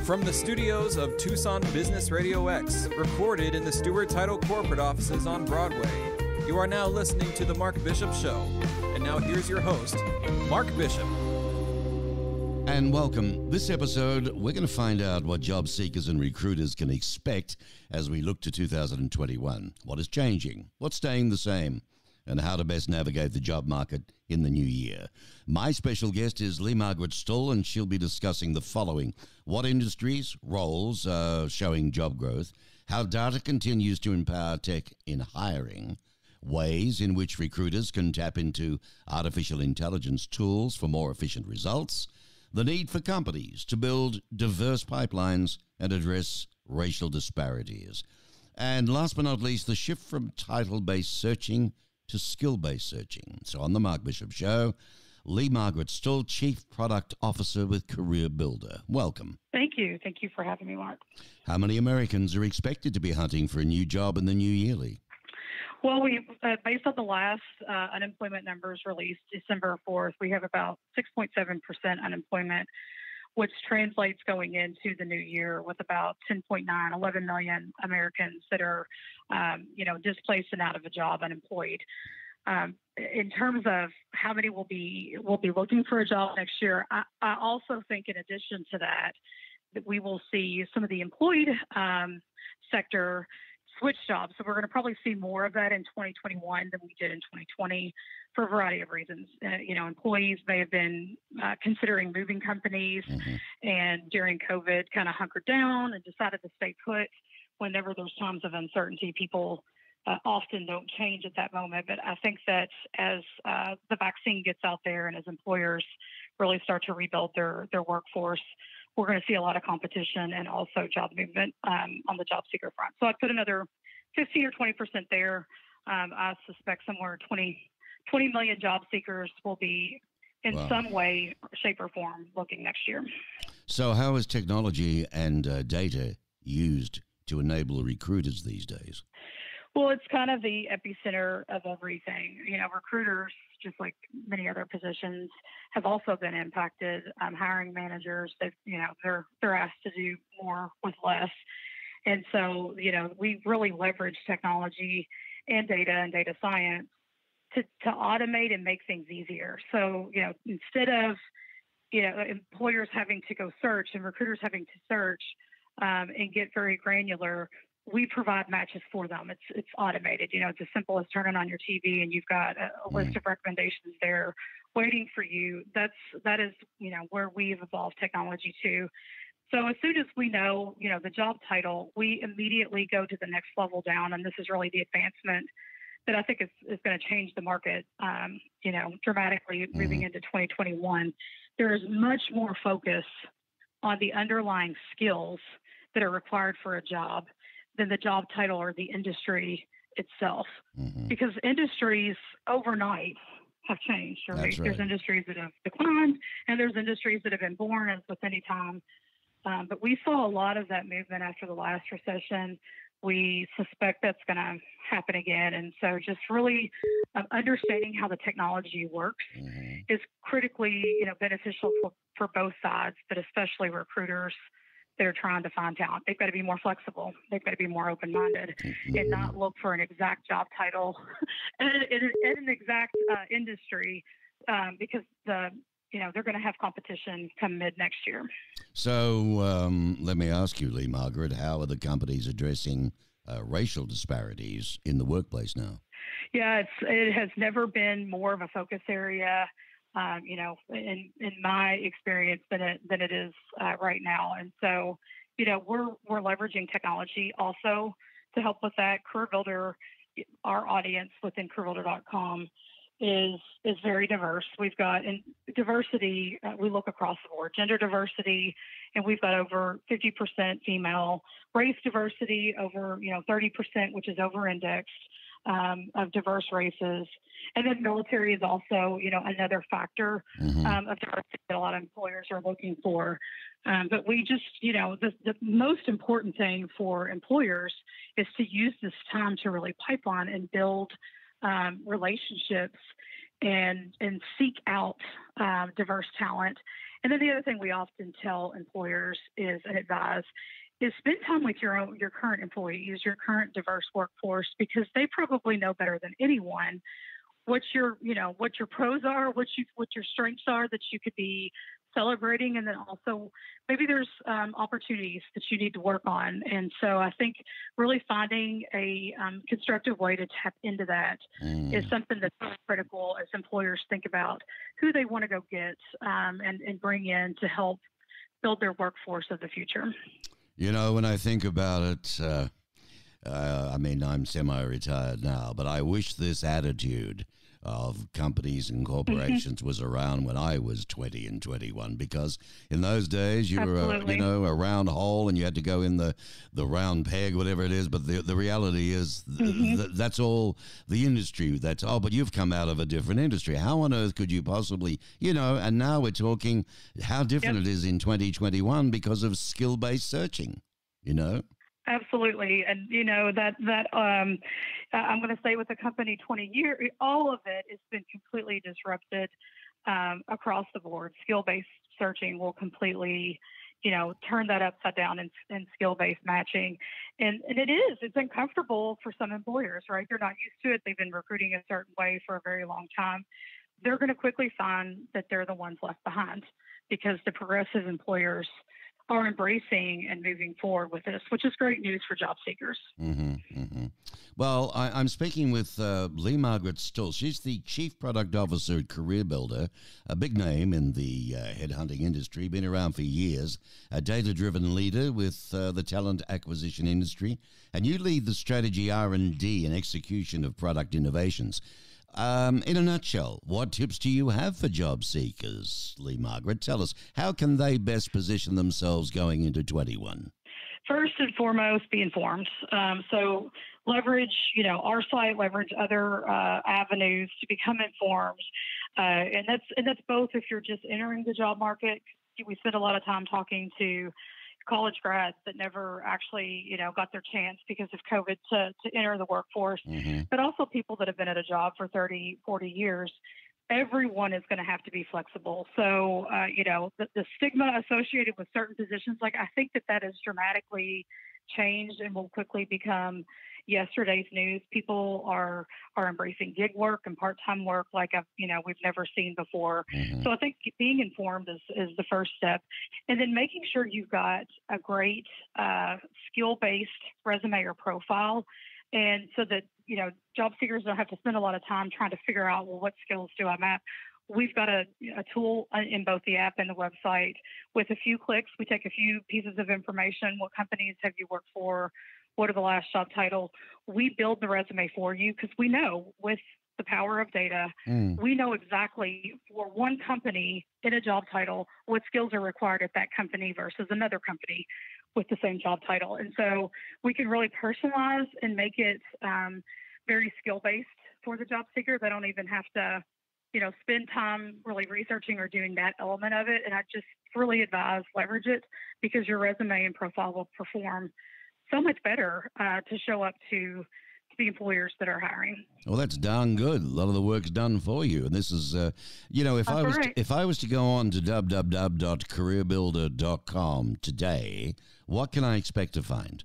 From the studios of Tucson Business RadioX, recorded in the Stewart Title corporate offices on Broadway, you are now listening to The Mark Bishop Show. And now here's your host, Mark Bishop. And welcome. This episode, we're going to find out what job seekers and recruiters can expect as we look to 2021. What is changing? What's staying the same? And how to best navigate the job market in the new year. My special guest is Leigh-Margaret Stull, and she'll be discussing the following: what industries, roles are showing job growth, how data continues to empower tech in hiring, ways in which recruiters can tap into artificial intelligence tools for more efficient results, the need for companies to build diverse pipelines and address racial disparities, and last but not least, the shift from title-based searching to skill-based searching. So on the Mark Bishop Show, Leigh-Margaret Stull, Chief Product Officer with Career Builder. Welcome. Thank you. Thank you for having me, Mark. How many Americans are expected to be hunting for a new job in the new year, Lee? Well, we based on the last unemployment numbers released December 4th, we have about 6.7% unemployment, which translates going into the new year with about 11 million Americans that are, displaced and out of a job, unemployed. In terms of how many will be looking for a job next year, I also think in addition to that we will see some of the employed sector switch jobs. So we're going to probably see more of that in 2021 than we did in 2020 for a variety of reasons. Employees may have been considering moving companies and during COVID kind of hunkered down and decided to stay put. Whenever there's times of uncertainty, people often don't change at that moment. But I think that as the vaccine gets out there and as employers really start to rebuild their workforce, we're going to see a lot of competition and also job movement on the job seeker front. So I'd put another 15 or 20% there. I suspect somewhere 20 million job seekers will be in some way, shape, or form looking next year. So how is technology and data used to enable recruiters these days? Well, it's kind of the epicenter of everything. Recruiters, just like many other positions, have also been impacted. Hiring managers, they're asked to do more with less. And so, we really leverage technology and data science to automate and make things easier. So, instead of, employers having to go search and recruiters having to search and get very granular, we provide matches for them. It's automated. It's as simple as turning on your TV and you've got a list of recommendations there waiting for you. That is where we've evolved technology to. So as soon as we know, the job title, we immediately go to the next level down. And this is really the advancement that I think is going to change the market, dramatically moving into 2021. There is much more focus on the underlying skills that are required for a job than the job title or the industry itself. Because industries overnight have changed, right? That's right. There's industries that have declined and there's industries that have been born as with any time. But we saw a lot of that movement after the last recession. We suspect that's going to happen again. And so just really understanding how the technology works is critically, beneficial for both sides, but especially recruiters that are trying to find talent. They've got to be more flexible. They've got to be more open-minded and not look for an exact job title and an exact industry because they're going to have competition come mid next year. So let me ask you, Leigh-Margaret, how are the companies addressing racial disparities in the workplace now? Yeah, it has never been more of a focus area. In my experience than it is right now. And so, we're leveraging technology also to help with that. Career Builder, our audience within careerbuilder.com is very diverse. We've got diversity. We look across the board, gender diversity, and we've got over 50% female. Race diversity over 30%, which is over-indexed. Of diverse races. And then military is also, another factor of diversity that a lot of employers are looking for. But we just, the most important thing for employers is to use this time to really pipeline and build relationships and seek out diverse talent And then the other thing we often tell employers is and advise is spend time with your current employees, your current diverse workforce, because they probably know better than anyone what your pros are, what your strengths are that you could be celebrating, and then also maybe there's opportunities that you need to work on. And so I think really finding a constructive way to tap into that is something that's critical as employers think about who they want to go get and bring in to help build their workforce of the future. You know, when I think about it, I mean, I'm semi-retired now, but I wish this attitude of companies and corporations was around when I was 20 and 21, because in those days you were, a round hole and you had to go in the round peg, whatever it is. But the reality is that's all the industry. But you've come out of a different industry. How on earth could you possibly, and now we're talking how different it is in 2021 because of skill-based searching, Absolutely. And, I'm going to say with the company 20 years, all of it has been completely disrupted across the board. Skill-based searching will completely, turn that upside down in skill-based matching. And it's uncomfortable for some employers, right? They're not used to it. They've been recruiting a certain way for a very long time. They're going to quickly find that they're the ones left behind because the progressive employers are embracing and moving forward with this, which is great news for job seekers. Well, I'm speaking with Leigh-Margaret Stull. She's the Chief Product Officer at Career Builder, a big name in the headhunting industry, been around for years, a data-driven leader with the talent acquisition industry, and you lead the strategy R&D and execution of product innovations. In a nutshell, what tips do you have for job seekers, Leigh-Margaret? Tell us, how can they best position themselves going into 21? First and foremost, be informed. So leverage, our site, leverage other avenues to become informed. And that's both if you're just entering the job market. We spend a lot of time talking to college grads that never actually, got their chance because of COVID to enter the workforce, but also people that have been at a job for 30, 40 years. Everyone is going to have to be flexible. So, the stigma associated with certain positions, I think that has dramatically changed and will quickly become yesterday's news. People are embracing gig work and part-time work we've never seen before. So I think being informed is the first step. And then making sure you've got a great skill-based resume or profile. And so that, job seekers don't have to spend a lot of time trying to figure out, well, what skills do I map? We've got a tool in both the app and the website. With a few clicks, we take a few pieces of information. What companies have you worked for? What are the last job title? We build the resume for you because we know with the power of data, we know exactly for one company in a job title, what skills are required at that company versus another company with the same job title. And so we can really personalize and make it very skill-based for the job seeker. They don't even have to, spend time really researching or doing that element of it. And I just really advise leverage it because your resume and profile will perform so much better to show up to the employers that are hiring. Well, that's darn good. A lot of the work's done for you. And this is, if I was to go on to www.careerbuilder.com today, what can I expect to find?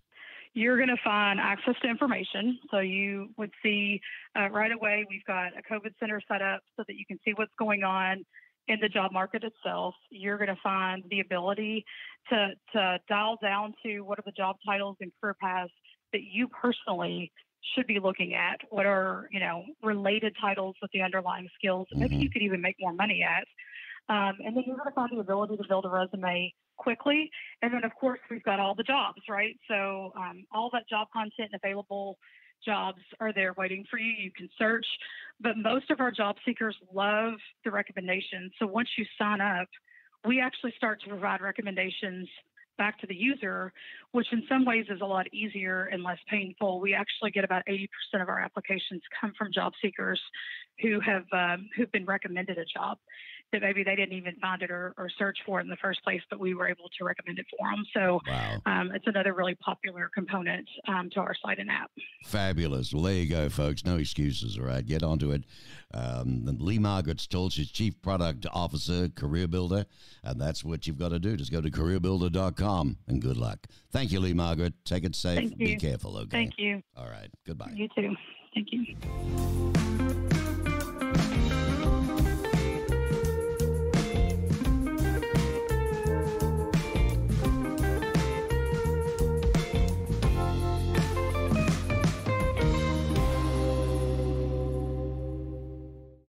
You're going to find access to information. So you would see right away, we've got a COVID center set up so that you can see what's going on in the job market itself. You're going to find the ability to dial down to what are the job titles and career paths that you personally should be looking at. What are, related titles with the underlying skills that maybe you could even make more money at. And then you're going to find the ability to build a resume quickly. And then, of course, we've got all the jobs, right? So all that job content and available jobs are there waiting for you. You can search. But most of our job seekers love the recommendations. So once you sign up, we actually start to provide recommendations back to the user, which in some ways is a lot easier and less painful. We actually get about 80% of our applications come from job seekers who've been recommended a job. that maybe they didn't even find it or search for it in the first place, but we were able to recommend it for them. So wow. it's another really popular component to our site and app. Fabulous. Well, there you go, folks. No excuses, all right? Get onto it. Leigh-Margaret Stull, she's Chief Product Officer, Career Builder, and that's what you've got to do. Just go to careerbuilder.com, and good luck. Thank you, Leigh-Margaret. Take it safe. Thank you. Be careful, okay? Thank you. All right. Goodbye. You too. Thank you.